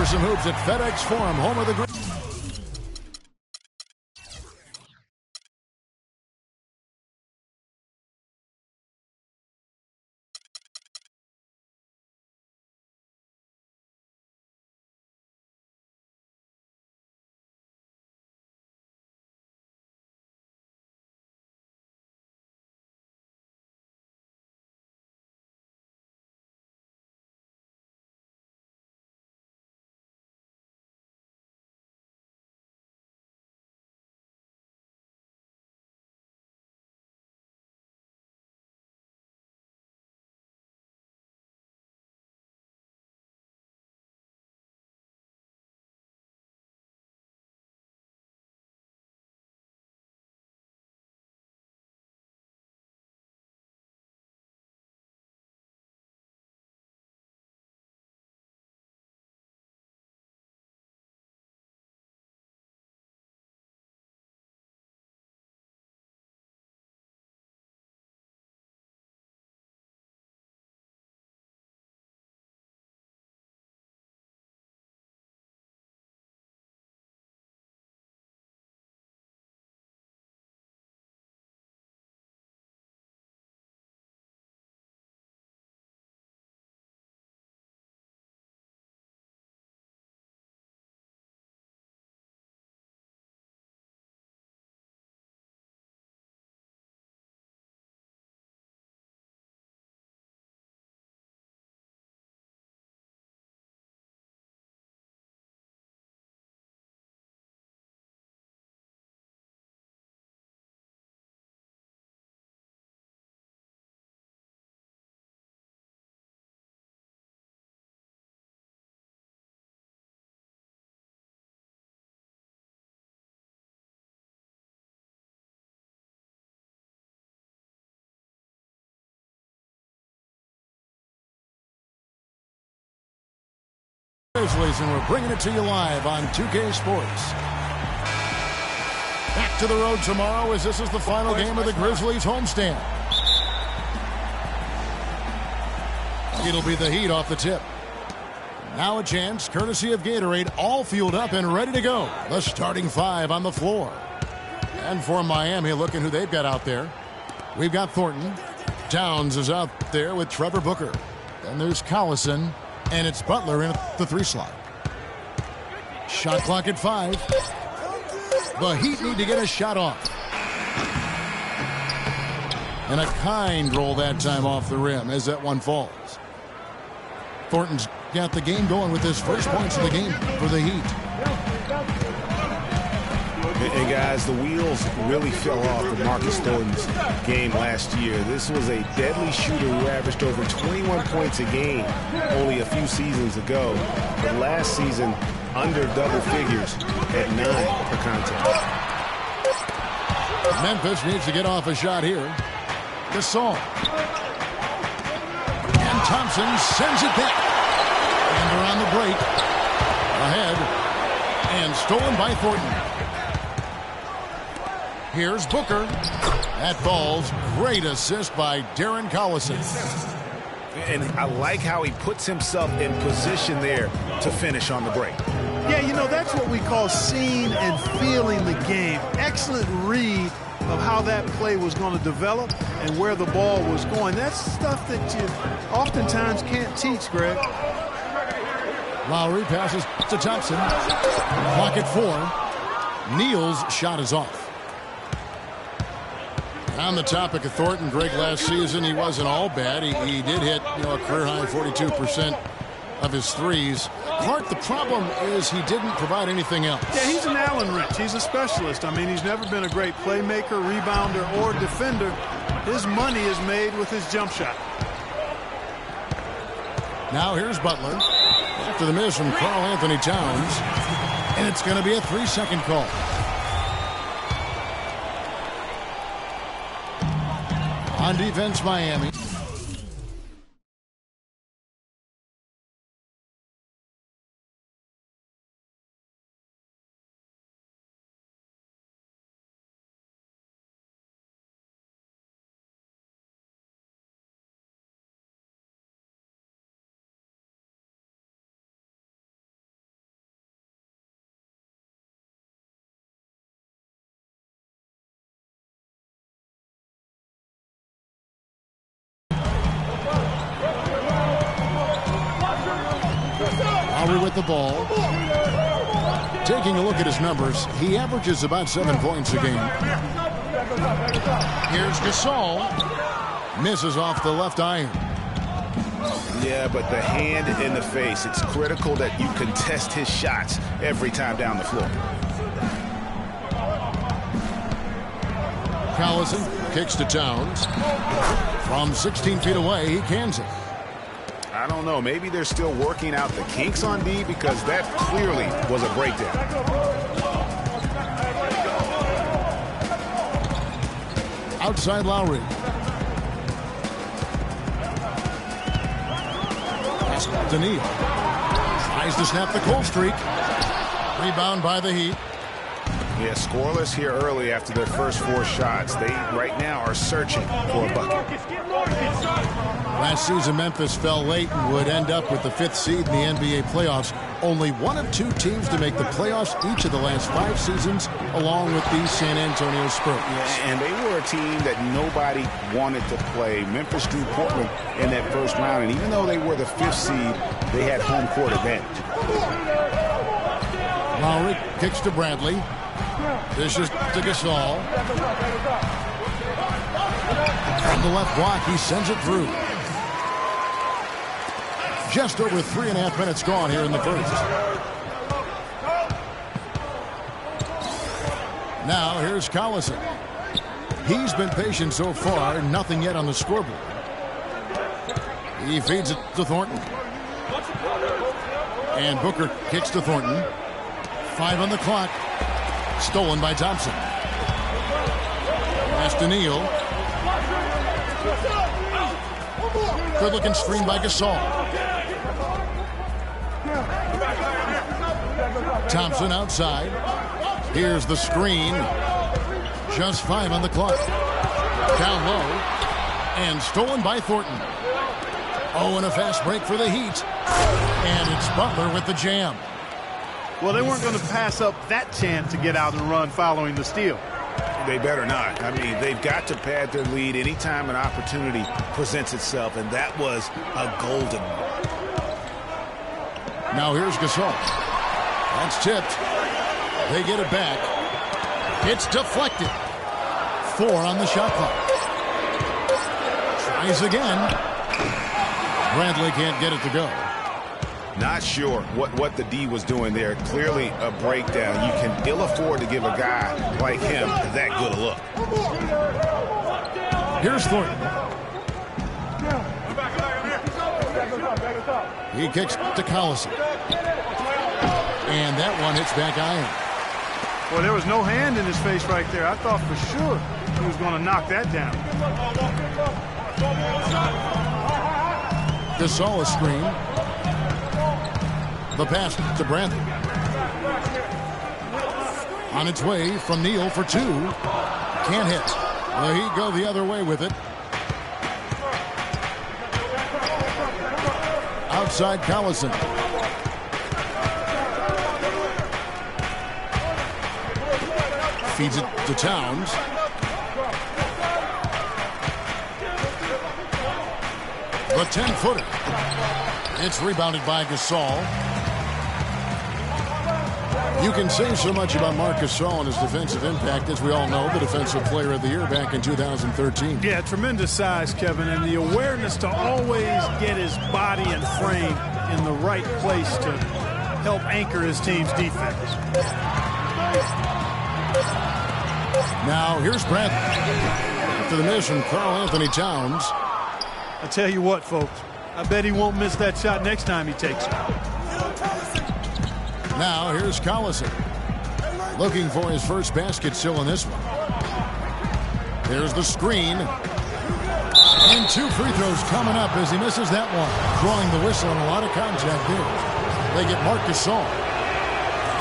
for some hoops at FedEx Forum, home of the Grizzlies. And we're bringing it to you live on 2K Sports. Back to the road tomorrow as this is the final game of the Grizzlies homestand. It'll be the Heat off the tip. Now a chance, courtesy of Gatorade, all fueled up and ready to go. The starting five on the floor. And for Miami, looking who they've got out there. We've got Thornton. Towns is out there with Trevor Booker. Then there's Collison. And it's Butler in the 3 slot. Shot clock at 5. The Heat need to get a shot off. And a kind roll that time off the rim as that one falls. Thornton's got the game going with his first points of the game for the Heat. And guys, the wheels really fell off the Marcus Thornton's game last year. This was a deadly shooter who averaged over 21 points a game only a few seasons ago. But last season, under double figures at 9 per contest. Memphis needs to get off a shot here. Gasol. And Thompson sends it back. And they're on the break. Ahead. And stolen by Thornton. Here's Booker. That falls. Great assist by Darren Collison. And I like how he puts himself in position there to finish on the break. Yeah, you know, that's what we call seeing and feeling the game. Excellent read of how that play was going to develop and where the ball was going. That's stuff that you oftentimes can't teach, Greg. Lowry passes to Thompson. Clock at 4. Neal's shot is off. On the topic of Thornton, Greg, last season he wasn't all bad. He did hit, a career-high 42% of his threes. Clark, the problem is he didn't provide anything else. Yeah, he's an Allen wrench. He's a specialist. I mean, he's never been a great playmaker, rebounder, or defender. His money is made with his jump shot. Now here's Butler. After the miss from Karl Anthony Towns. And it's going to be a 3-second call. On defense, Miami. Lowry with the ball. Taking a look at his numbers, he averages about 7 points a game. Here's Gasol. Misses off the left iron. Yeah, but the hand in the face, it's critical that you contest his shots every time down the floor. Collison kicks to Towns. From 16 feet away, he cans it. I don't know. Maybe they're still working out the kinks on D, because that clearly was a breakdown. Outside Lowry. That's Daniil. Tries to snap the cold streak. Rebound by the Heat. Yeah, scoreless here early after their first 4 shots. They right now are searching for a bucket. Last season, Memphis fell late and would end up with the 5th seed in the NBA playoffs. Only one of 2 teams to make the playoffs each of the last 5 seasons, along with the San Antonio Spurs. Yeah, and they were a team that nobody wanted to play. Memphis drew Portland in that first round, and even though they were the 5th seed, they had home court advantage. Lowry kicks to Bradley. Dishes to Gasol. From the left block, he sends it through. Just over 3.5 minutes gone here in the first. Now here's Collison. He's been patient so far, nothing yet on the scoreboard. He feeds it to Thornton. And Booker kicks to Thornton. 5 on the clock. Stolen by Thompson. Pass to Neal. Good-looking screen by Gasol. Thompson outside. Here's the screen. Just 5 on the clock. Down low. And stolen by Thornton. Oh, and a fast break for the Heat. And it's Butler with the jam. Well, they weren't going to pass up that chance to get out and run following the steal. They better not. I mean, they've got to pad their lead anytime an opportunity presents itself, and that was a golden one. Now here's Gasol. That's tipped. They get it back. It's deflected. 4 on the shot clock. Tries again. Bradley can't get it to go. Not sure what the D was doing there. Clearly a breakdown. You can ill afford to give a guy like him that good a look. Here's Thornton. He kicks to Collison. And that one hits back iron. Well, there was no hand in his face right there. I thought for sure he was going to knock that down. Gasol a screen. The pass to Bradley. On its way from Neal for 2. Can't hit. The Heat go the other way with it. Outside Collison. Feeds it to Towns. The 10-footer. It's rebounded by Gasol. You can say so much about Marc Gasol and his defensive impact. As we all know, the Defensive Player of the Year back in 2013. Yeah, tremendous size, Kevin, and the awareness to always get his body and frame in the right place to help anchor his team's defense. Now, here's Bradley. After the miss from Karl-Anthony Towns. I tell you what, folks, I bet he won't miss that shot next time he takes it. Now, here's Collison. Looking for his first basket still in this one. There's the screen. And 2 free throws coming up as he misses that one. Drawing the whistle and a lot of contact there. They get Marc Gasol.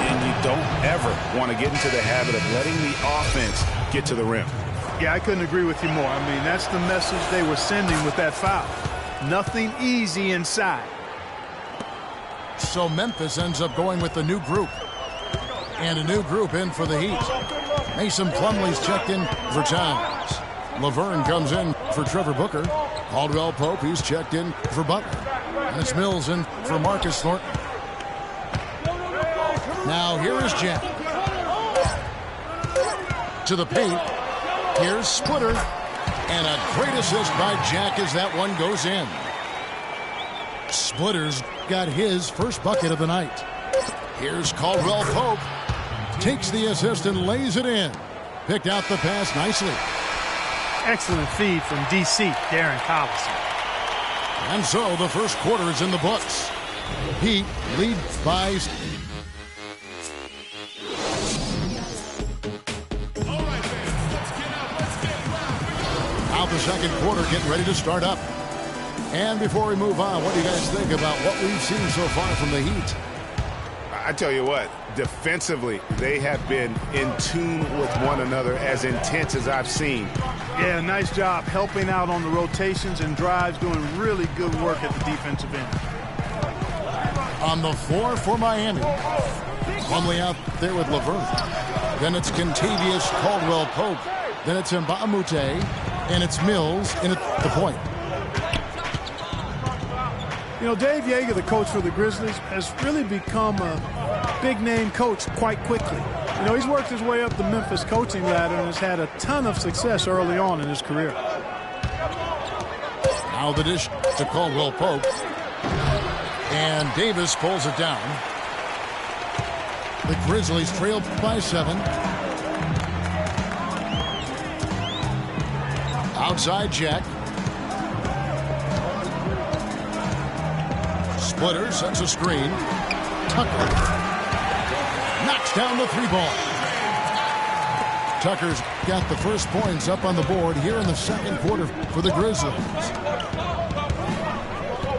And you don't ever want to get into the habit of letting the offense get to the rim. Yeah, I couldn't agree with you more. I mean, that's the message they were sending with that foul. Nothing easy inside. So Memphis ends up going with the new group. And a new group in for the Heat. Mason Plumlee's checked in for Towns. Laverne comes in for Trevor Booker. Caldwell Pope, he's checked in for Butler. And it's Mills in for Marcus Thornton. Now here is Jack. To the paint. Here's Splitter. And a great assist by Jack as that one goes in. Splitter's got his first bucket of the night. Here's Caldwell Pope. Takes the assist and lays it in. Picked out the pass nicely. Excellent feed from DC, Darren Collison. And so the first quarter is in the books. Heat lead by... Now the second quarter getting ready to start up. And before we move on, what do you guys think about what we've seen so far from the Heat? I tell you what, defensively, they have been in tune with one another as intense as I've seen. Yeah, nice job helping out on the rotations and drives, doing really good work at the defensive end. On the floor for Miami. Plumlee out there with Laverne. Then it's Kentavious Caldwell-Pope. Then it's Mbah a Moute. And it's Mills in at the point. You know, Dave Joerger, the coach for the Grizzlies, has really become a big-name coach quite quickly. You know, he's worked his way up the Memphis coaching ladder and has had a ton of success early on in his career. Now the dish to Caldwell-Pope. And Davis pulls it down. The Grizzlies trail by 7. Outside Jack. Splitter sets a screen. Tucker knocks down the 3-ball. Tucker's got the first points up on the board here in the second quarter for the Grizzlies.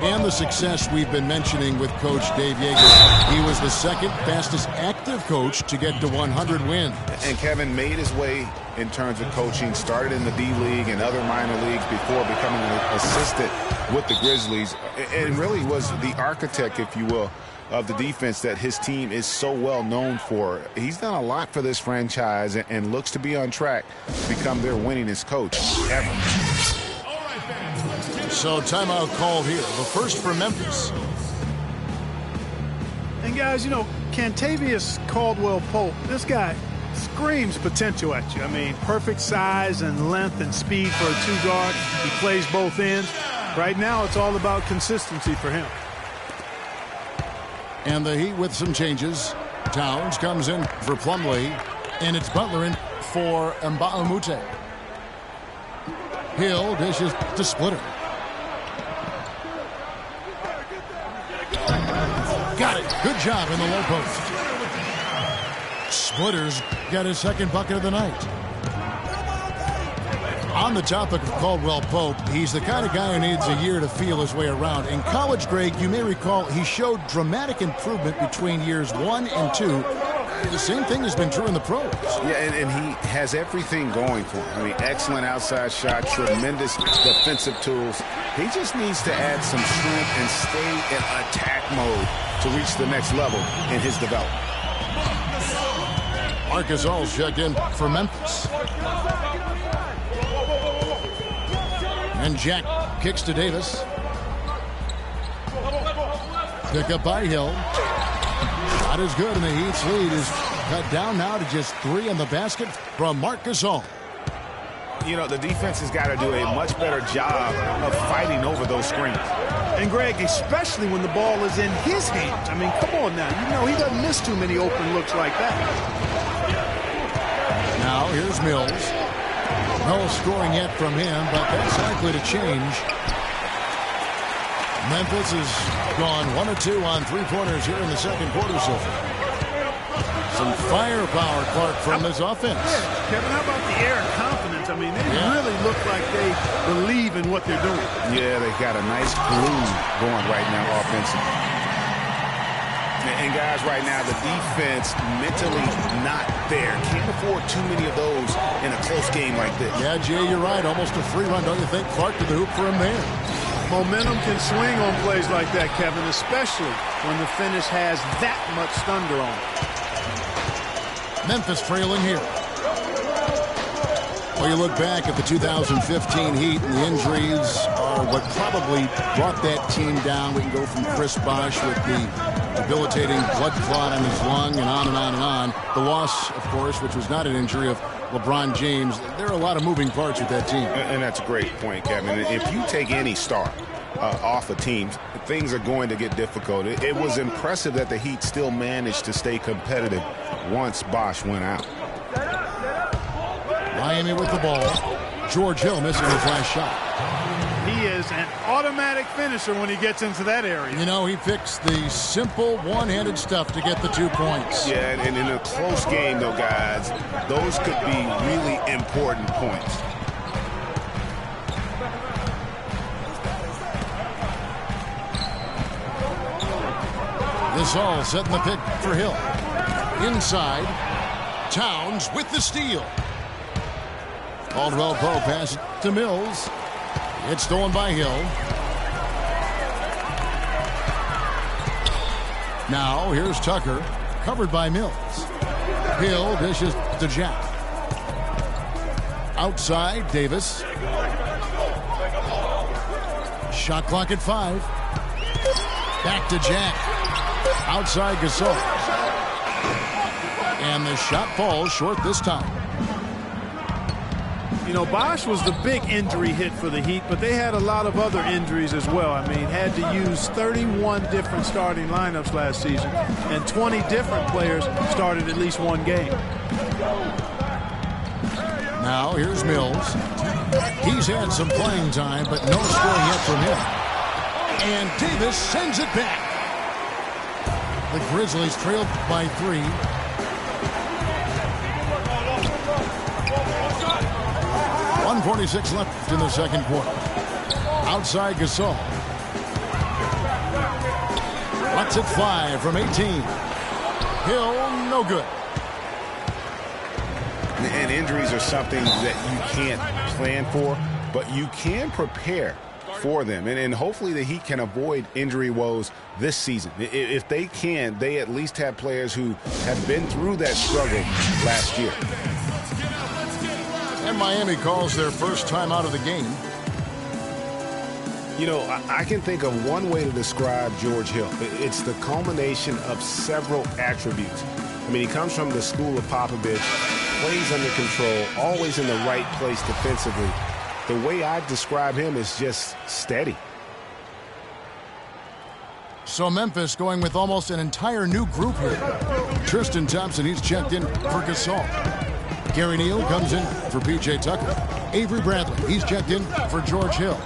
And the success we've been mentioning with Coach Dave Joerger. He was the second fastest active coach to get to 100 wins. And Kevin made his way in terms of coaching, started in the D-League and other minor leagues before becoming an assistant with the Grizzlies, and really was the architect, if you will, of the defense that his team is so well known for. He's done a lot for this franchise and looks to be on track to become their winningest coach ever. So timeout called here, the first for Memphis. And guys, you know, Kentavious Caldwell-Pope, this guy screams potential at you. I mean, perfect size and length and speed for a 2-guard. He plays both ends. Right now, it's all about consistency for him. And the Heat with some changes. Towns comes in for Plumlee, and it's Butler in for Mbah a Moute. Hill dishes to Splitter. Got it. Good job in the low post. Splitter's got his second bucket of the night. On the topic of Caldwell-Pope, he's the kind of guy who needs a year to feel his way around. In college, Greg, you may recall he showed dramatic improvement between years 1 and 2. The same thing has been true in the pros. Yeah, and he has everything going for him. I mean, excellent outside shot, tremendous defensive tools. He just needs to add some strength and stay in attack mode to reach the next level in his development. Marc Gasol's checked in for Memphis. And Jack kicks to Davis. Pick up by Hill. Shot is good, and the Heat's lead is cut down now to just 3 in the basket from Marc Gasol. You know, the defense has got to do a much better job of fighting over those screens. And, Greg, especially when the ball is in his hands. I mean, come on now. You know, he doesn't miss too many open looks like that. Now, here's Mills. No scoring yet from him, but that's likely to change. Memphis has gone 1 of 2 on 3-pointers here in the second quarter so far. Some firepower, Clark, from this offense. Yeah, Kevin, how about the air of confidence? I mean, they really look like they believe in what they're doing. Yeah, they got a nice glue going right now offensively. And guys, right now, the defense mentally not there. Can't afford too many of those in a close game like this. Yeah, Jay, you're right. Almost a free run, don't you think? Clark to the hoop for him there. Momentum can swing on plays like that, Kevin, especially when the finish has that much thunder on it. Memphis trailing here. Well, you look back at the 2015 Heat, and the injuries are what probably brought that team down. We can go from Chris Bosh with the debilitating blood clot in his lung, and on and on and on. The loss, of course, which was not an injury, of LeBron James. There are a lot of moving parts with that team. And that's a great point, Kevin. If you take any star off a team, things are going to get difficult. It was impressive that the Heat still managed to stay competitive once Bosh went out. Miami with the ball. George Hill missing his last shot. He is an automatic finisher when he gets into that area. You know, he picks the simple one-handed stuff to get the 2 points. Yeah, and in a close game, though, guys, those could be really important points. This all setting the pick for Hill. Inside, Towns with the steal. Caldwell Pope pass to Mills. It's stolen by Hill. Now here's Tucker, covered by Mills. Hill dishes to Jack. Outside, Davis. Shot clock at 5. Back to Jack. Outside Gasol. And the shot falls short this time. You know, Bosh was the big injury hit for the Heat, but they had a lot of other injuries as well. I mean, had to use 31 different starting lineups last season, and 20 different players started at least one game. Now here's Mills. He's had some playing time, but no score yet from him. And Davis sends it back. The Grizzlies trailed by 3. .146 left in the second quarter. Outside Gasol. Lets it fly from 18. Hill, no good. And injuries are something that you can't plan for, but you can prepare for them. And hopefully the Heat can avoid injury woes this season. If they can, they at least have players who have been through that struggle last year. And Miami calls their first time out of the game. You know, I can think of one way to describe George Hill. It's the culmination of several attributes. I mean, he comes from the school of Popovich, plays under control, always in the right place defensively. The way I describe him is just steady. So Memphis going with almost an entire new group here. Tristan Thompson, he's checked in for Gasol. Gary Neal comes in for P.J. Tucker. Avery Bradley, he's checked in for George Hill.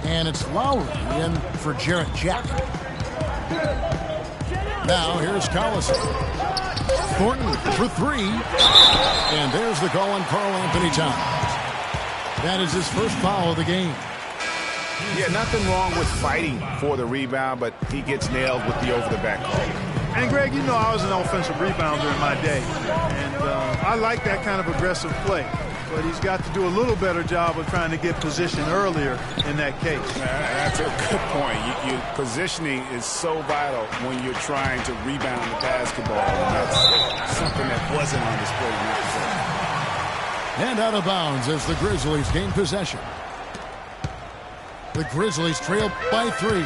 And it's Lowry in for Jarrett Jack. Now here's Collison. Thornton for 3. And there's the call on Karl Anthony Towns. That is his first foul of the game. Yeah, nothing wrong with fighting for the rebound, but he gets nailed with the over-the-back call. And, Greg, you know I was an offensive rebounder in my day, and I like that kind of aggressive play. But he's got to do a little better job of trying to get position earlier in that case. That's a good point. Positioning is so vital when you're trying to rebound the basketball, and that's something that wasn't on display in that possession. And out of bounds as the Grizzlies gain possession. The Grizzlies trail by 3.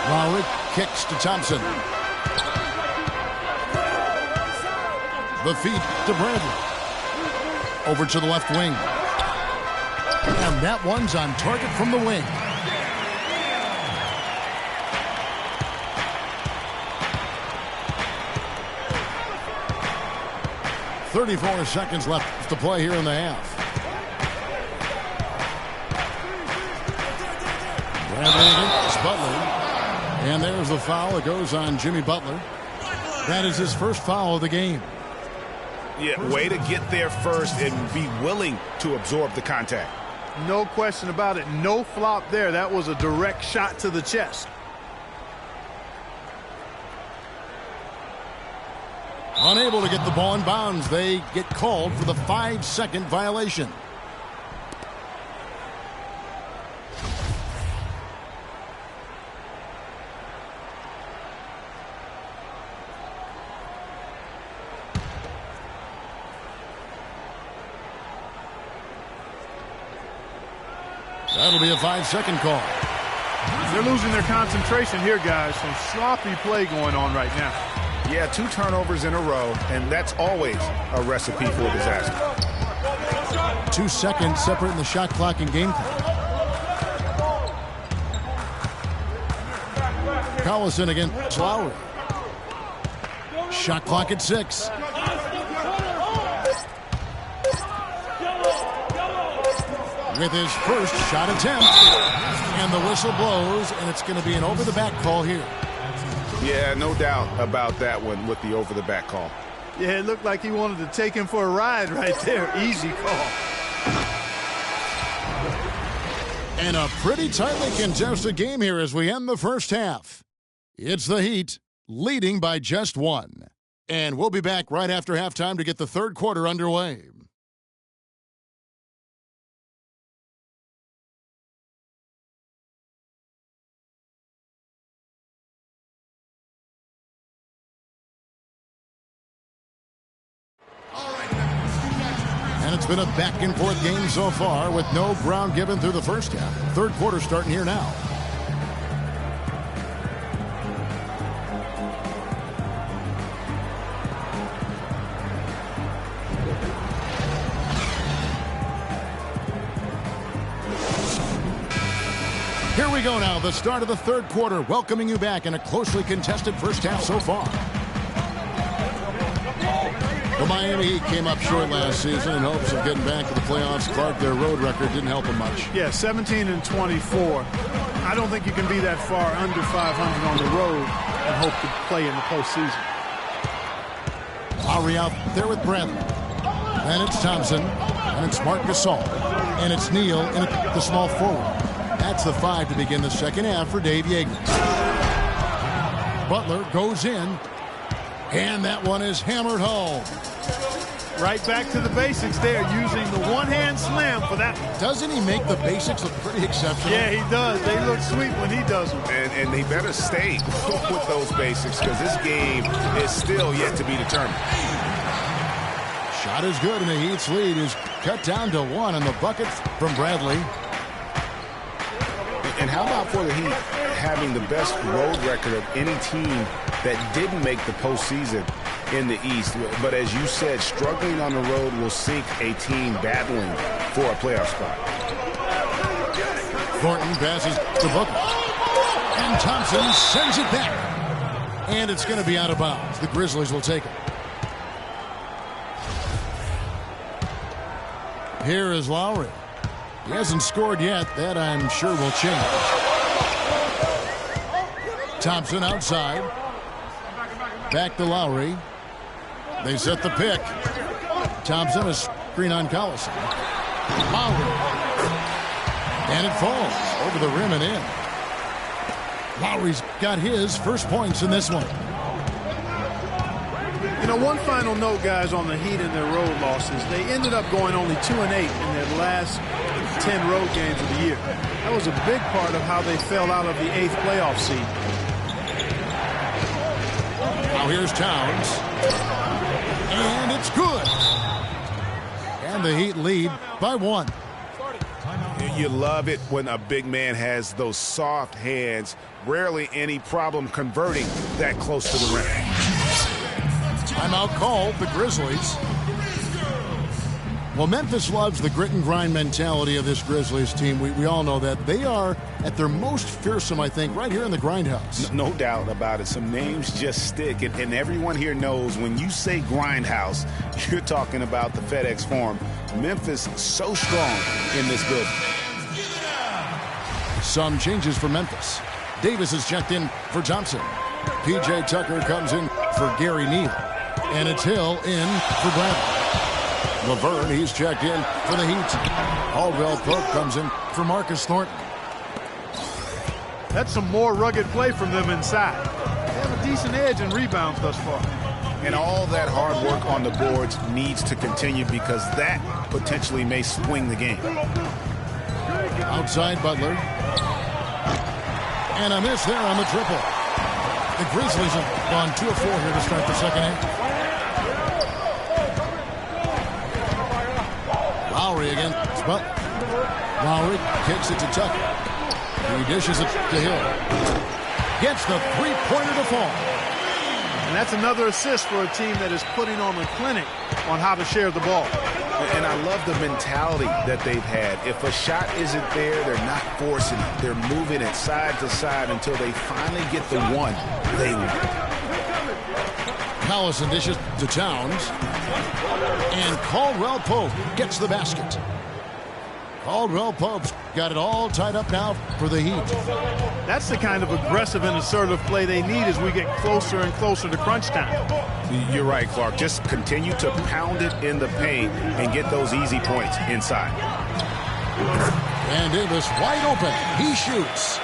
Lowry kicks to Thompson. The feed to Bradley. Over to the left wing. And that one's on target from the wing. .34 seconds left to play here in the half. Bradley against Butler. And there's the foul. It goes on Jimmy Butler. That is his first foul of the game. Yeah, way to get there first and be willing to absorb the contact. No question about it. No flop there. That was a direct shot to the chest. Unable to get the ball in bounds. They get called for the 5-second violation. That'll be a 5-second call. They're losing their concentration here, guys. Some sloppy play going on right now. Yeah, 2 turnovers in a row, and that's always a recipe for disaster. 2 seconds separating the shot clock and game clock. Collison against Lowry. Shot clock at 6. With his first shot attempt. And the whistle blows, and it's going to be an over-the-back call here. Yeah, no doubt about that one with the over-the-back call. Yeah, it looked like he wanted to take him for a ride right there. Easy call. And a pretty tightly contested game here as we end the first half. It's the Heat leading by just 1. And we'll be back right after halftime to get the third quarter underway. And it's been a back-and-forth game so far with no ground given through the first half. Third quarter starting here now. Here we go now, the start of the third quarter, welcoming you back in a closely contested first half so far. The Miami Heat came up short last season in hopes of getting back to the playoffs. Clark, their road record didn't help them much. Yeah, 17-24. I don't think you can be that far under 500 on the road and hope to play in the postseason. Lowry out there with Bradley. And it's Thompson. And it's Marc Gasol. And it's Neal in the small forward. That's the 5 to begin the second half for Dave Yeager. Butler goes in. And that one is hammered home. Right back to the basics there, using the one-hand slam for that one. Doesn't he make the basics look pretty exceptional? Yeah, he does. They look sweet when he does them. And they better stay with those basics because this game is still yet to be determined. Shot is good, and the Heat's lead is cut down to 1 on the bucket from Bradley. And how about for the Heat having the best road record of any team that didn't make the postseason in the East? But as you said, struggling on the road will sink a team battling for a playoff spot. Thornton passes to Booker. And Thompson sends it back. And it's going to be out of bounds. The Grizzlies will take it. Here is Lowry. He hasn't scored yet. That, I'm sure, will change. Thompson outside. Back to Lowry. They set the pick. Thompson, a screen on Collison. Lowry. And it falls over the rim and in. Lowry's got his first points in this one. You know, one final note, guys, on the Heat and their road losses. They ended up going only 2-8 in their last 10 road games of the year. That was a big part of how they fell out of the 8th playoff seed. Now here's Towns. And it's good. And the Heat lead by 1. You love it when a big man has those soft hands. Rarely any problem converting that close to the rim. Timeout called, the Grizzlies. Well, Memphis loves the grit and grind mentality of this Grizzlies team. We all know that. They are at their most fearsome, I think, right here in the Grindhouse. No doubt about it. Some names just stick, and everyone here knows when you say Grindhouse, you're talking about the FedEx Forum. Memphis so strong in this building. Some changes for Memphis. Davis is checked in for Thompson. P.J. Tucker comes in for Gary Neal. And it's Hill in for Bradley. Laverne, he's checked in for the Heat. Caldwell Pope comes in for Marcus Thornton. That's some more rugged play from them inside. They have a decent edge in rebounds thus far. And all that hard work on the boards needs to continue because that potentially may swing the game. Outside Butler. And a miss there on the triple. The Grizzlies have gone 2 of 4 here to start the second half. Lowry again. Butler. Lowry kicks it to Tucker. He dishes it to Hill. Gets the three-pointer to fall. And that's another assist for a team that is putting on a clinic on how to share the ball. And I love the mentality that they've had. If a shot isn't there, they're not forcing it. They're moving it side to side until they finally get the one they want. Collison dishes to Towns. And Caldwell Pope gets the basket. Caldwell Pope's got it all tied up now for the Heat. That's the kind of aggressive and assertive play they need as we get closer and closer to crunch time. You're right, Clark. Just continue to pound it in the paint and get those easy points inside. And Davis wide open. He shoots.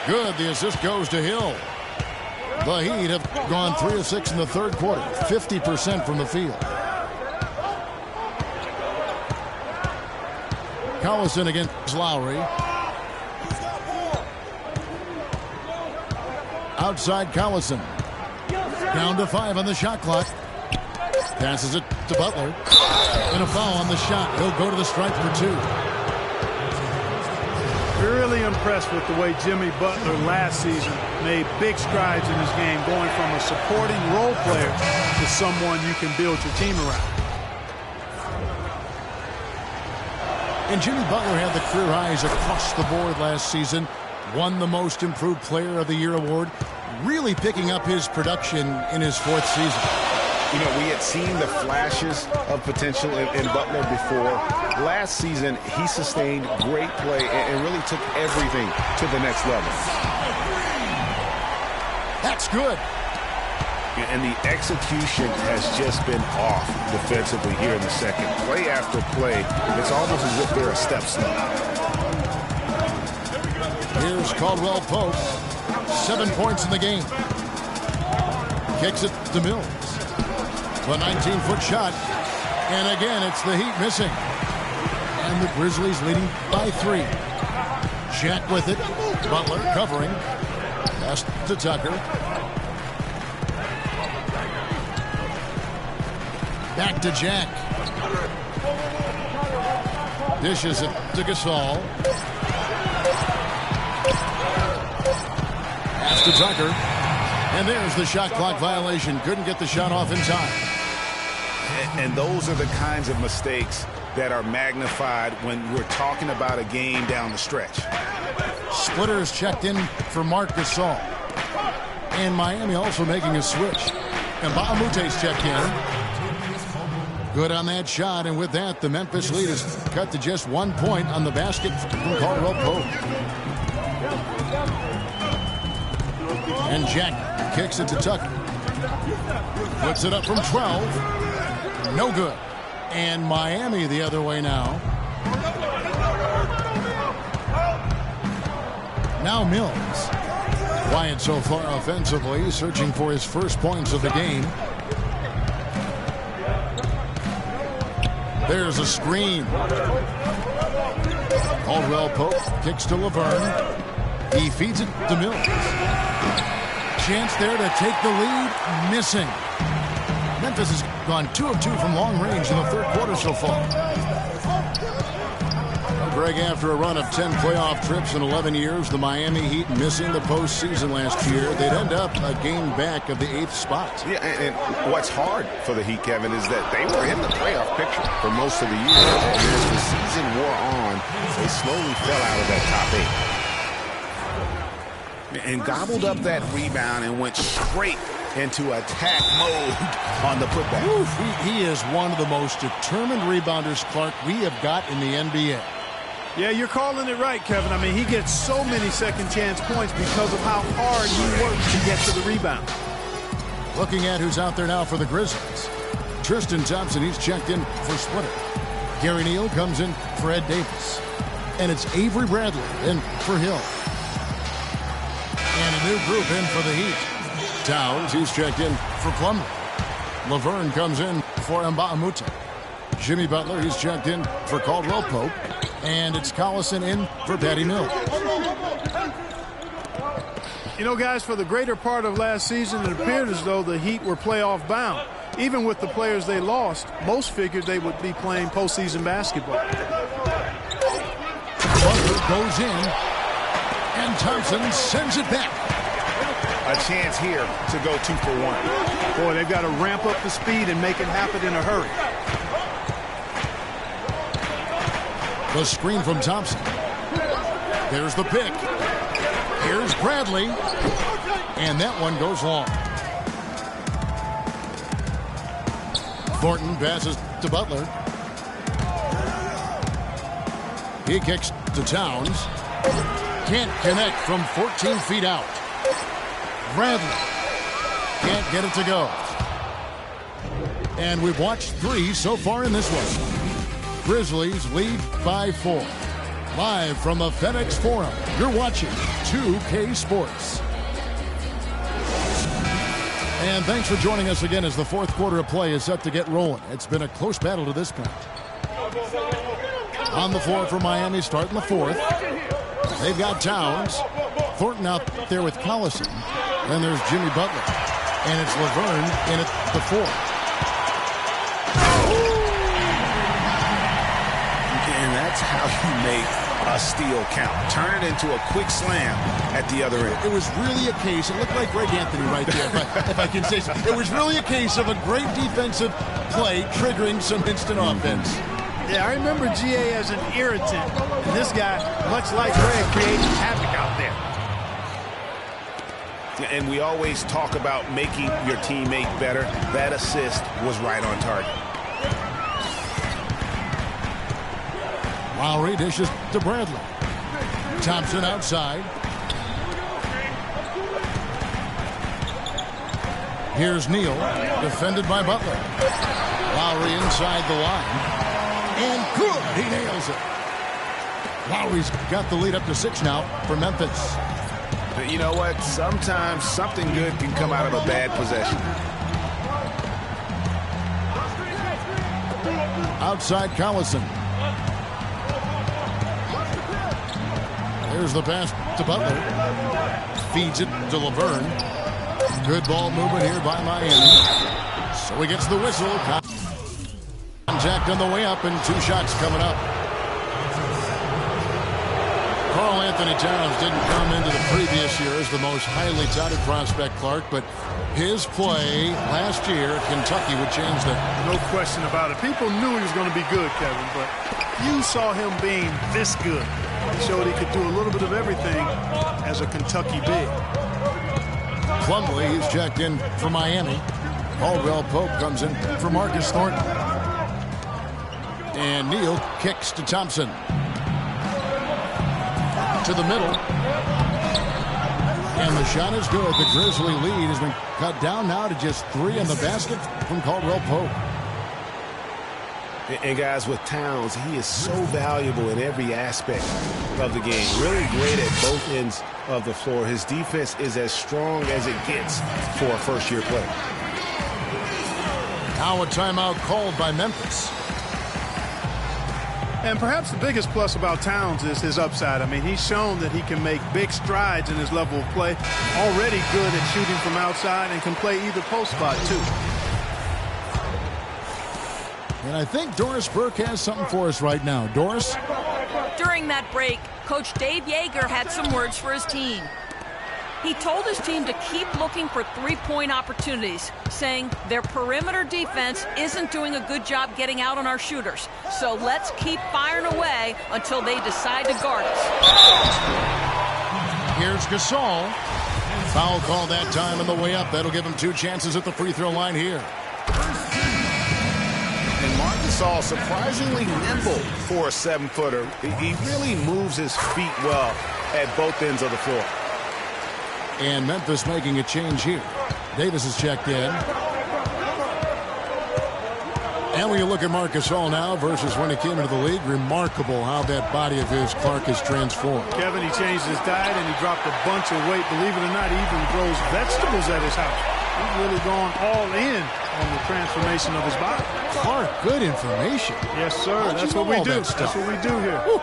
Good. The assist goes to Hill. The Heat have gone 3 of 6 in the third quarter. 50% from the field. Collison against Lowry. Outside Collison. Down to 5 on the shot clock. Passes it to Butler. And a foul on the shot. He'll go to the stripe for 2. Really impressed with the way Jimmy Butler last season made big strides in his game, going from a supporting role player to someone you can build your team around. And Jimmy Butler had the career highs across the board last season. Won the Most Improved Player of the Year award. Really picking up his production in his 4th season. You know, we had seen the flashes of potential in Butler before. Last season, he sustained great play and really took everything to the next level. That's good. And the execution has just been off defensively here in the second. Play after play, it's almost as if they're a step slow. Here's Caldwell Pope. 7 points in the game. Kicks it to Mills. A 19-foot shot. And again, it's the Heat missing. And the Grizzlies leading by 3. Jack with it. Butler covering. Pass to Tucker. Back to Jack. Dishes it to Gasol. Pass to Tucker. And there's the shot clock violation. Couldn't get the shot off in time. And those are the kinds of mistakes that are magnified when we're talking about a game down the stretch. Splitters checked in for Marc Gasol. And Miami also making a switch. And Baamute's checked in. Good on that shot, and with that, the Memphis lead is cut to just 1 point on the basket from Caldwell Pope. And Jack kicks it to Tucker. Puts it up from 12. No good. And Miami the other way now. Now Mills. Quiet so far offensively, searching for his first points of the game. There's a screen. Caldwell Pope kicks to Laverne. He feeds it to Mills. Chance there to take the lead. Missing. Memphis has gone 2 of 2 from long range in the third quarter so far. Greg, after a run of 10 playoff trips in 11 years, the Miami Heat missing the postseason last year, they'd end up a game back of the 8th spot. Yeah, and what's hard for the Heat, Kevin, is that they were in the playoff picture for most of the year. And as the season wore on, they slowly fell out of that top 8. And gobbled up that rebound and went straight into attack mode on the putback. Oof, he is one of the most determined rebounders, Clark, we have got in the NBA. Yeah, you're calling it right, Kevin. I mean, he gets so many second chance points because of how hard he works to get to the rebound. Looking at who's out there now for the Grizzlies. Tristan Thompson, he's checked in for Splitter. Gary Neal comes in for Ed Davis. And it's Avery Bradley in for Hill. And a new group in for the Heat. Towns, he's checked in for Plumlee. Laverne comes in for Mbah a Moute. Jimmy Butler, he's checked in for Caldwell Pope. And it's Collison in for Patty Mills. You know, guys, for the greater part of last season, it appeared as though the Heat were playoff bound. Even with the players they lost, most figured they would be playing postseason basketball. Butler goes in. And Thompson sends it back. A chance here to go 2 for 1. Boy, they've got to ramp up the speed and make it happen in a hurry. The screen from Thompson. There's the pick. Here's Bradley. And that one goes long. Thornton passes to Butler. He kicks to Towns. Can't connect from 14 feet out. Bradley can't get it to go. And we've watched 3 so far in this one. Grizzlies lead by 4. Live from the FedEx Forum, you're watching 2K Sports. And thanks for joining us again as the fourth quarter of play is set to get rolling. It's been a close battle to this point. On the floor for Miami, starting the fourth. They've got Towns. Thornton out there with Collison. Then there's Jimmy Butler. And it's Laverne in at the fourth. And that's how you make a steal count. Turn it into a quick slam at the other end. It was really a case, it looked like Greg Anthony right there, if I can say so. It was really a case of a great defensive play triggering some instant offense. Yeah, I remember GA as an irritant. And this guy, much like Greg, created havoc out there. And we always talk about making your teammate better. That assist was right on target. Lowry dishes to Bradley. Thompson outside. Here's Neal, defended by Butler. Lowry inside the line. And good, he nails it. Lowry's got the lead up to 6 now for Memphis. But you know what? Sometimes something good can come out of a bad possession. Outside Collison. There's the pass to Butler. Feeds it to Laverne. Good ball movement here by Miami. So he gets the whistle. Contact on the way up and 2 shots coming up. Karl Anthony Towns didn't come into the previous year as the most highly touted prospect, Clark, but his play last year at Kentucky would change that. No question about it. People knew he was going to be good, Kevin, but you saw him being this good. He showed he could do a little bit of everything as a Kentucky big. Plumlee, he's checked in for Miami. Caldwell Pope comes in for Marcus Thornton. And Neal kicks to Thompson. To the middle. And the shot is good. The Grizzly lead has been cut down now to just 3 in the basket from Caldwell Pope. And guys, with Towns, he is so valuable in every aspect of the game. Really great at both ends of the floor. His defense is as strong as it gets for a first-year player. Now a timeout called by Memphis. And perhaps the biggest plus about Towns is his upside. I mean, he's shown that he can make big strides in his level of play. Already good at shooting from outside and can play either post spot, too. And I think Doris Burke has something for us right now. Doris? During that break, Coach Dave Yeager had some words for his team. He told his team to keep looking for three-point opportunities, saying their perimeter defense isn't doing a good job getting out on our shooters. So let's keep firing away until they decide to guard us. Here's Gasol. Foul call that time on the way up. That'll give him 2 chances at the free throw line here. And Marc Gasol surprisingly nimble for a 7-footer. He really moves his feet well at both ends of the floor. And Memphis making a change here. Davis is checked in. And when you look at Marc Gasol now versus when he came into the league, remarkable how that body of his, Clark, has transformed. Kevin, he changed his diet and he dropped a bunch of weight. Believe it or not, he even grows vegetables at his house. He's really gone all in on the transformation of his body. Clark, good information. Yes, sir. That's what we do. That's what we do here. Woo.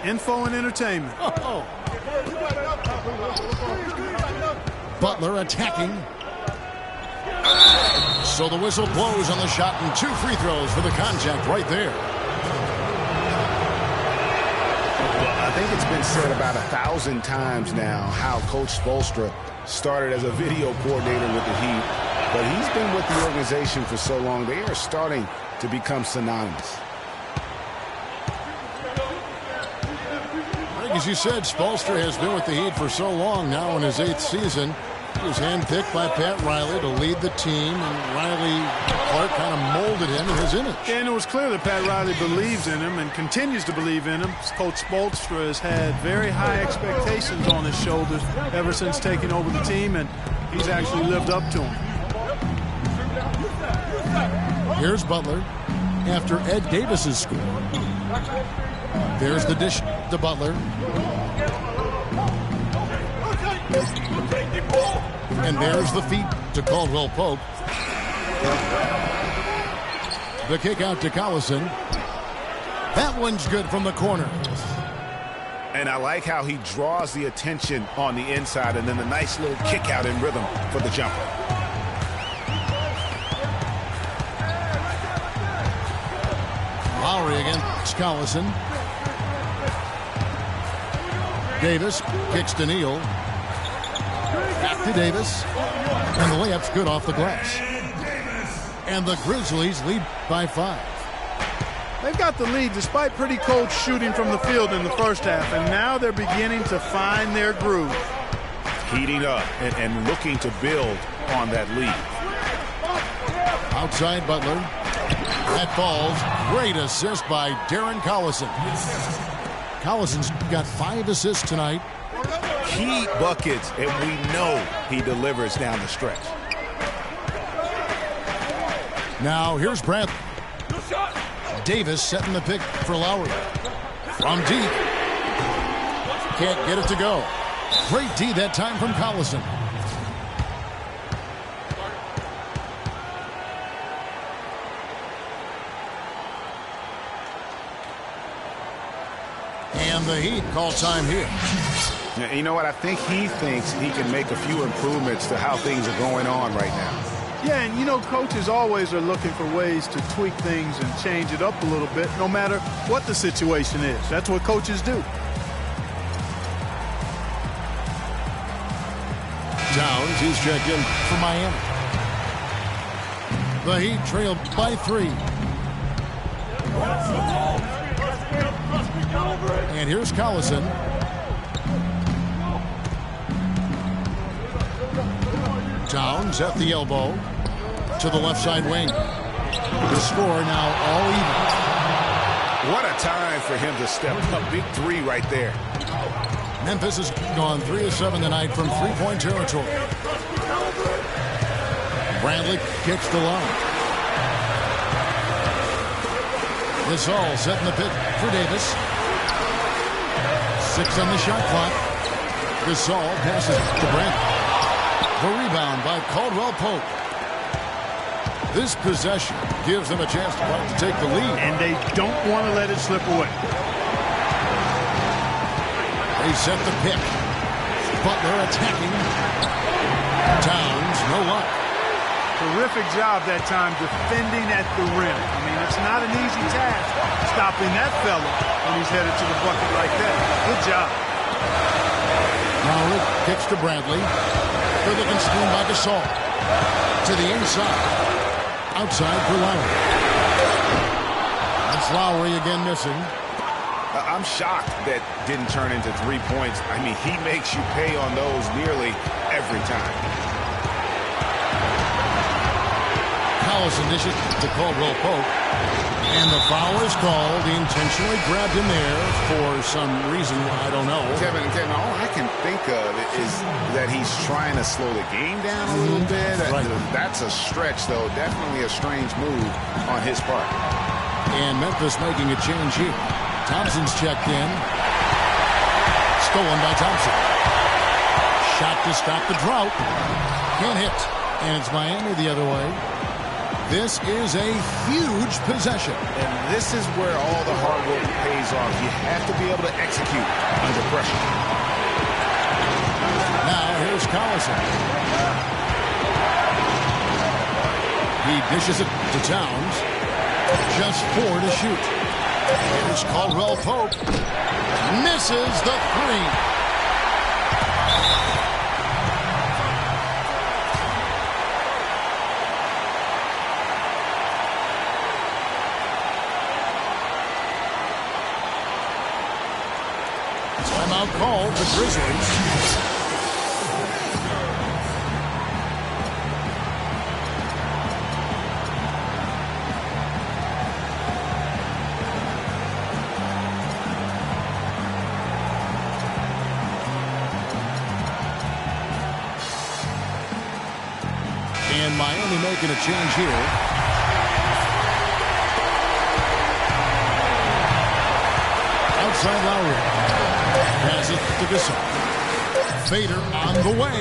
Info and entertainment. Oh. Butler attacking. So the whistle blows on the shot and 2 free throws for the contact right there. Well, a think it's been said about 1,000 times now how Coach Spoelstra started as a video coordinator with the Heat, but he's been with the organization for so long, they are starting to become synonymous. As you said, Spoelstra has been with the Heat for so long now in his 8th season. He was handpicked by Pat Riley to lead the team, and Clark kind of molded him in his image. And it was clear that Pat Riley believes in him and continues to believe in him. Coach Spoelstra has had very high expectations on his shoulders ever since taking over the team, and he's actually lived up to them. Here's Butler after Ed Davis's score. There's the dish to Butler. And there's the feed to Caldwell Pope. The kick out to Collison. That one's good from the corner. And I like how he draws the attention on the inside, and then the nice little kick out in rhythm for the jumper. Lowry against Collison. Davis kicks to Neal. Back to Davis. And the layup's good off the glass. And the Grizzlies lead by 5. They've got the lead despite pretty cold shooting from the field in the first half, and now they're beginning to find their groove. Heating up and looking to build on that lead. Outside Butler. That falls. Great assist by Darren Collison. Collison's got 5 assists tonight. Key buckets, and we know he delivers down the stretch. Now here's Bradley. Davis setting the pick for Lowry. From deep. Can't get it to go. Great D that time from Collison. And the Heat call time here. You know what? I think he thinks he can make a few improvements to how things are going on right now. Yeah, and you know, coaches always are looking for ways to tweak things and change it up a little bit, no matter what the situation is. That's what coaches do. Towns, he's checked in for Miami. The Heat trail by 3. And here's Collison. Towns at the elbow to the left side wing. The score now all even. What a time for him to step up. Big 3 right there. Memphis has gone 3 of 7 tonight from three-point territory. Bradley kicks the line. Gasol setting the pick for Davis. 6 on the shot clock. Gasol passes to Bradley. The rebound by Caldwell Pope. This possession gives them a chance to take the lead. And they don't want to let it slip away. They set the pick. Butler attacking. Towns, no luck. Terrific job that time defending at the rim. I mean, it's not an easy task stopping that fella when he's headed to the bucket like that. Good job. Lowry kicks to Bradley. Good looking screen by Gasol. To the inside. Outside for Lowry. That's Lowry again missing. I'm shocked that didn't turn into 3 points. I mean, he makes you pay on those nearly every time. Collison dishes to Caldwell Pope. And the foul is called. He intentionally grabbed him there for some reason. I don't know. Kevin, all I can think of is that he's trying to slow the game down a little bit. Right. That's a stretch, though. Definitely a strange move on his part. And Memphis making a change here. Thompson's checked in. Stolen by Thompson. Shot to stop the drought. Can't hit. And it's Miami the other way. This is a huge possession. And this is where all the hard work pays off. You have to be able to execute under pressure. Now here's Collison. He dishes it to Towns. Just 4 to shoot. Here's Caldwell Pope. Misses the three. Timeout called the Grizzlies. And Miami making a change here. Outside Lowry. Pass it to Gasol. Fader on the way.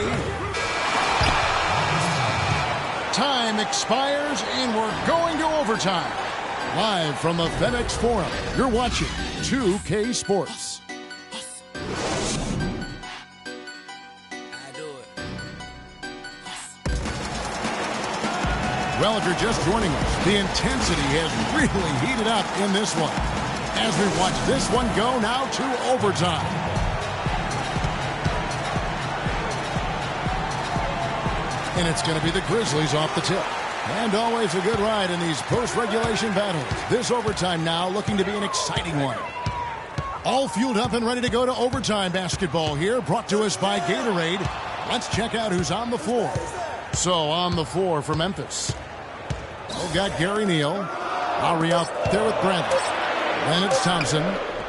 Time expires, and we're going to overtime. Live from the FedEx Forum, you're watching 2K Sports. Well, if you're just joining us, the intensity has really heated up in this one. As we watch this one go now to overtime. And it's going to be the Grizzlies off the tip. And always a good ride in these post-regulation battles. This overtime now looking to be an exciting one. All fueled up and ready to go to overtime basketball here, brought to us by Gatorade. Let's check out who's on the floor. So on the floor for Memphis. We've got Gary Neal. Lowry out there with Bradley. Then it's Thompson.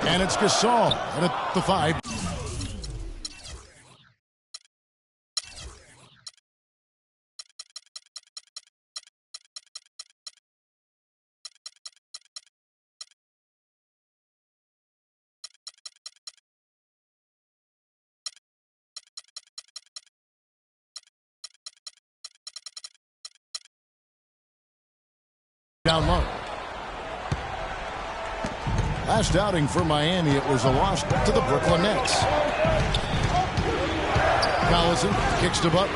And it's Gasol. And at the 5. Down low. Last outing for Miami, it was a loss to the Brooklyn Nets. Collison kicks to Butler.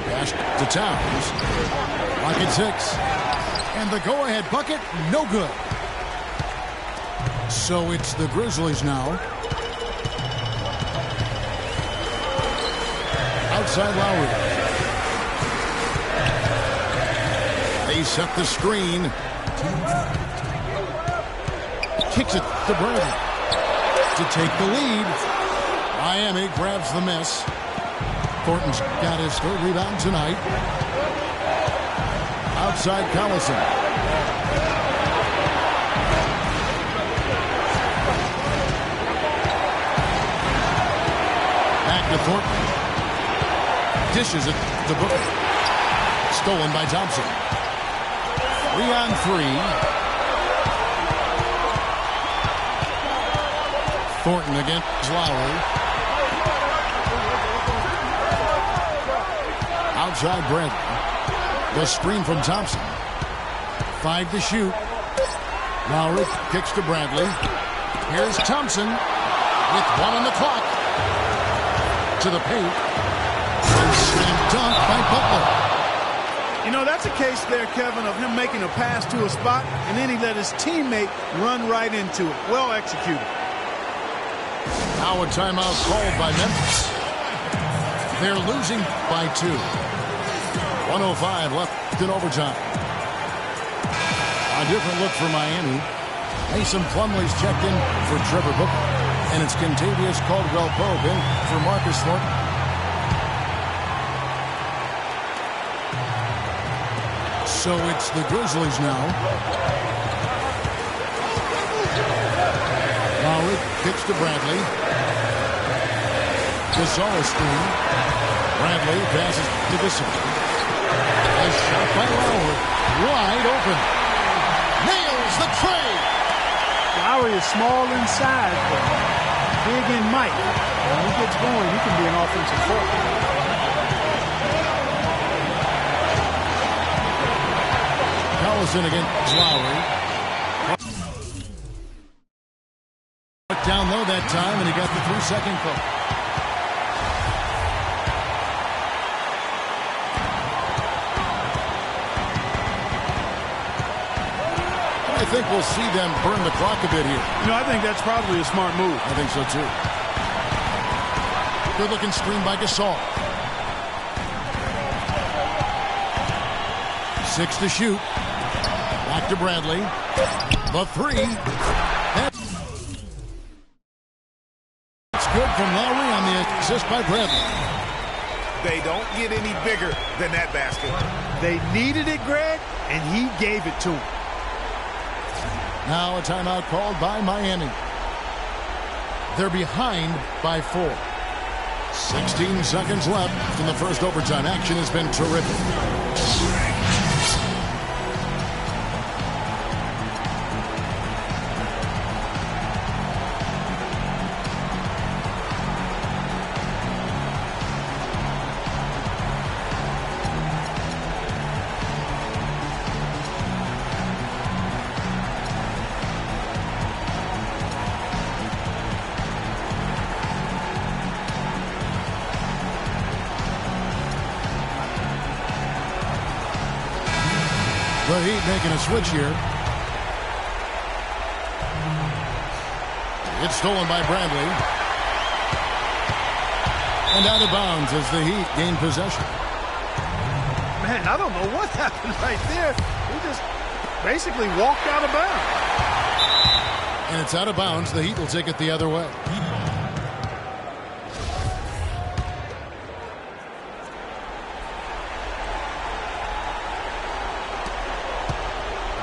Pass to Towns. Pocket 6. And the go-ahead bucket, no good. So it's the Grizzlies now. Outside Lowry. They set the screen. Kicks it to Bradley to take the lead. Miami grabs the miss. Thornton's got his third rebound tonight. Outside Collison. Back to Thornton. Dishes it to Booker. Stolen by Thompson. 3-on-3. Thornton against Lowry. Outside Bradley. The screen from Thompson. 5 to shoot. Lowry kicks to Bradley. Here's Thompson with 1 on the clock. To the paint. Slam dunk by Butler. You know, that's a case there, Kevin, of him making a pass to a spot, and then he let his teammate run right into it. Well executed. Now a timeout called by Memphis. They're losing by 2. 1:05 left in overtime. A different look for Miami. Mason Plumlee's checked in for Trevor Booker. And it's Kentavious Caldwell-Pope in for Marcus Thornton. So it's the Grizzlies now. Lowry kicks to Bradley. Gasol screen. Bradley passes to Gasol. A shot by Lowry. Wide open. Nails the tray. Lowry is small inside, but big in might. When he gets going, he can be an offensive force. Collison against Lowry. Down low that time, and he got the 3-second call. I think we'll see them burn the clock a bit here. You know, I think that's probably a smart move. I think so, too. Good-looking screen by Gasol. 6 to shoot. Back to Bradley. The 3. It's good from Lowry on the assist by Bradley. They don't get any bigger than that basket. They needed it, Greg, and he gave it to them. Now a timeout called by Miami. They're behind by 4. 16 seconds left in the first overtime. Action has been terrific. The Heat making a switch here. It's stolen by Bradley. And out of bounds as the Heat gain possession. Man, I don't know what happened right there. He just basically walked out of bounds. And it's out of bounds. The Heat will take it the other way.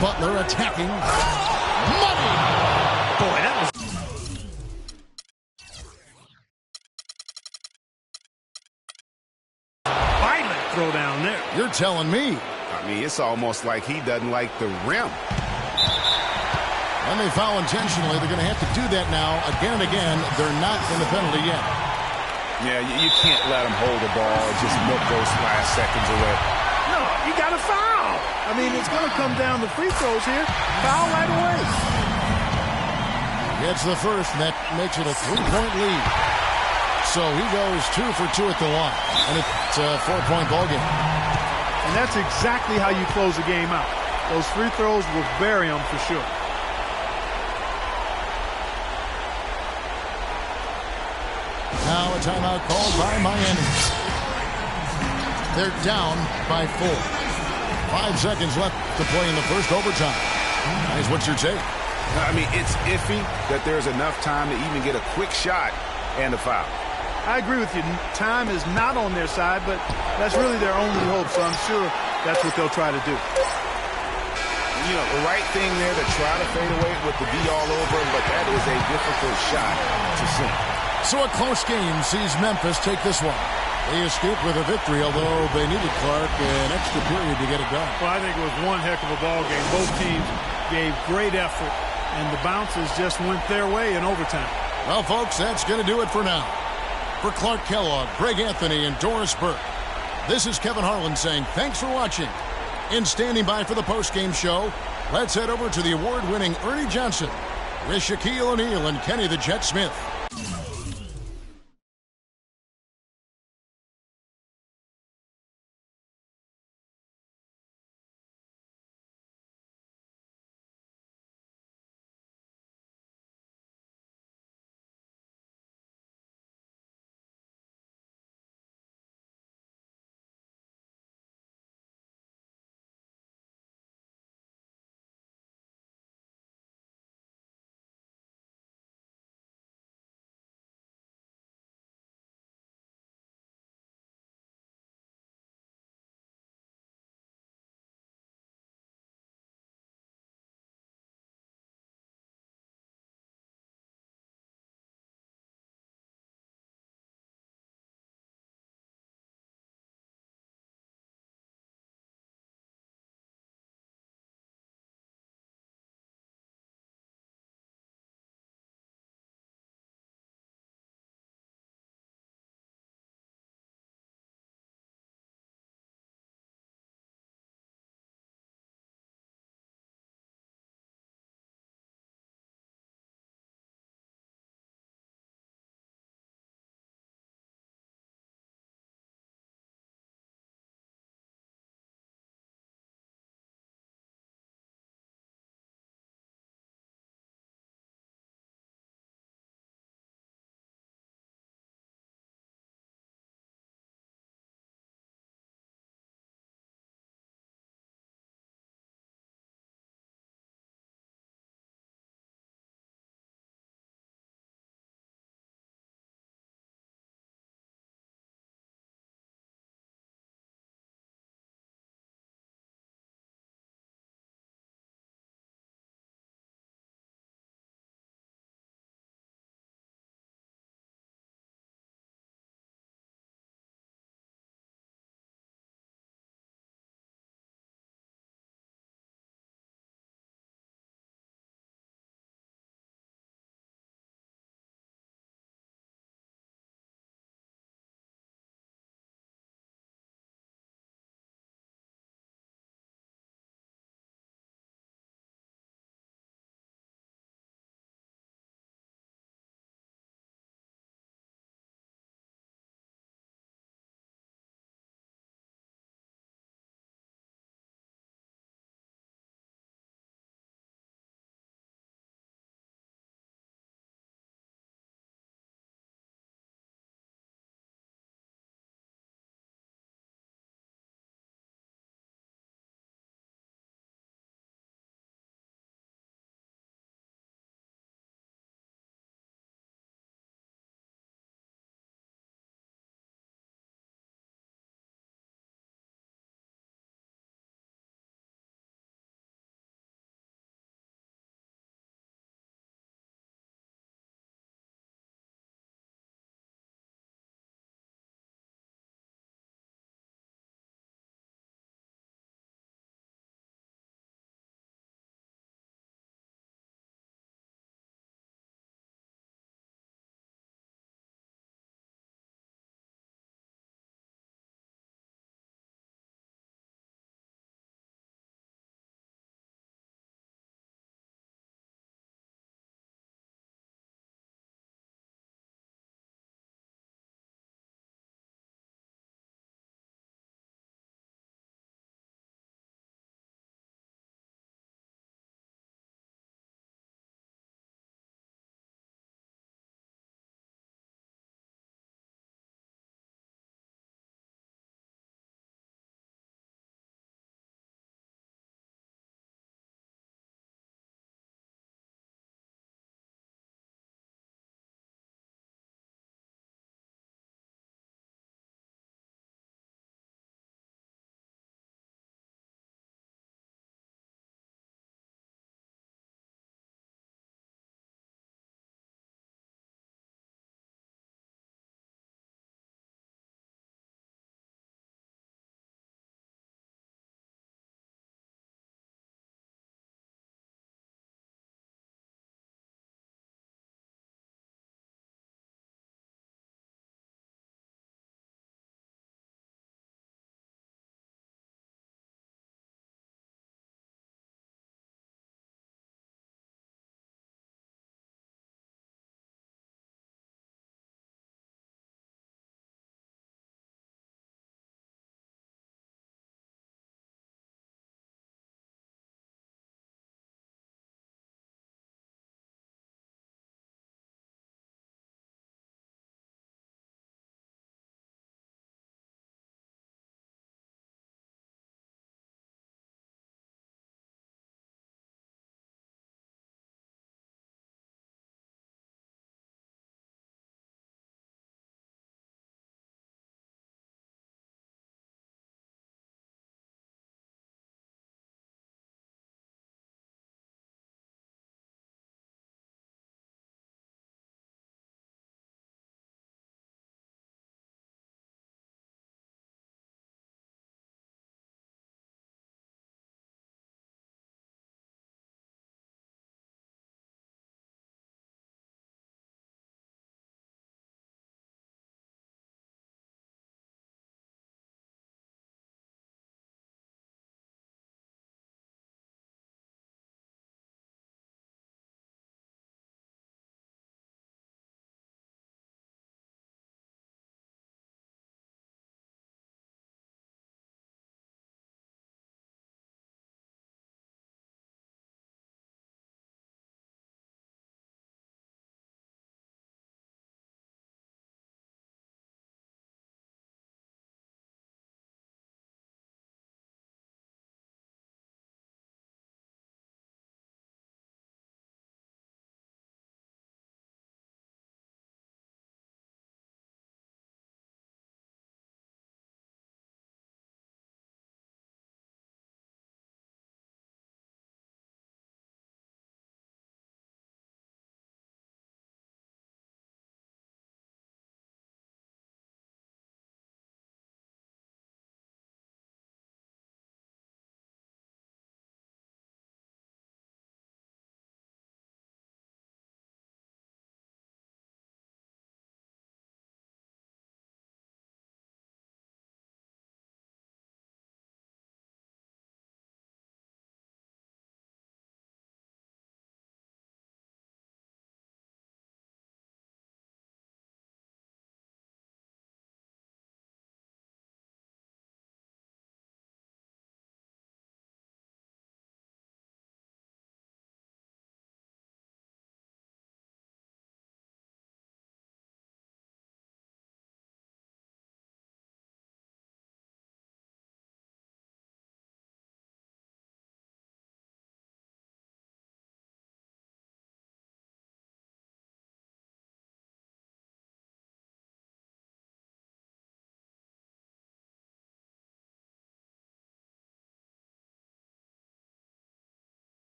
Butler attacking. Money! Boy, that was... violent throw down there. You're telling me. I mean, it's almost like he doesn't like the rim. When they foul intentionally, they're going to have to do that now again and again. They're not in the penalty yet. Yeah, you can't let him hold the ball and just milk those last seconds away. No, you got to foul. I mean, it's going to come down to free throws here. Foul right away. Gets the first, and that makes it a 3-point lead. So he goes 2 for 2 at the line, and it's a 4-point ball game. And that's exactly how you close the game out. Those free throws will bury them for sure. Now a timeout called by Miami. They're down by 4. 5 seconds left to play in the first overtime. Guys, what's your take? I mean, it's iffy that there's enough time to even get a quick shot and a foul. I agree with you. Time is not on their side, but that's really their only hope, so I'm sure that's what they'll try to do. You know, the right thing there to try to fade away with the D all over, but that is a difficult shot to sink. So a close game sees Memphis take this one. They escaped with a victory, although they needed Clark an extra period to get it done. Well, I think it was one heck of a ball game. Both teams gave great effort, and the bounces just went their way in overtime. Well, folks, that's going to do it for now. For Clark Kellogg, Greg Anthony, and Doris Burke, this is Kevin Harlan saying thanks for watching. In standing by for the postgame show, let's head over to the award-winning Ernie Johnson with Shaquille O'Neal and Kenny the Jet Smith.